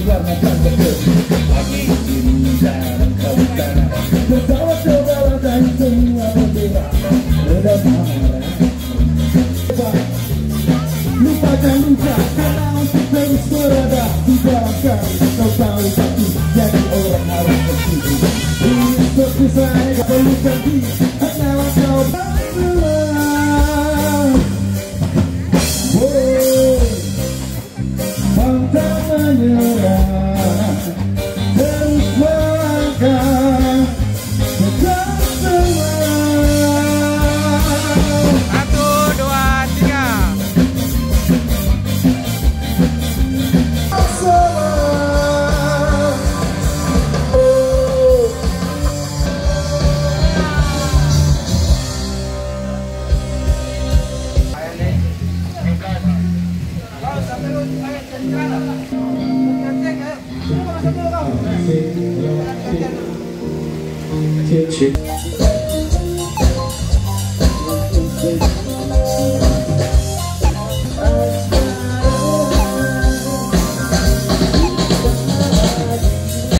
warna betul. Aku ingin jarang kau sana. Tertawa cobalah dan semua berbeda. Udah marah. Lupakan luka karena untuk terus berada di dalam kami. Kau tahu tapi jadi orang harus bersih. Seperti saya gak perlu ganti hanya kau bergerak. Pantang menyerah, terus melangkah tetap semangat. 1, 2, 3. Cik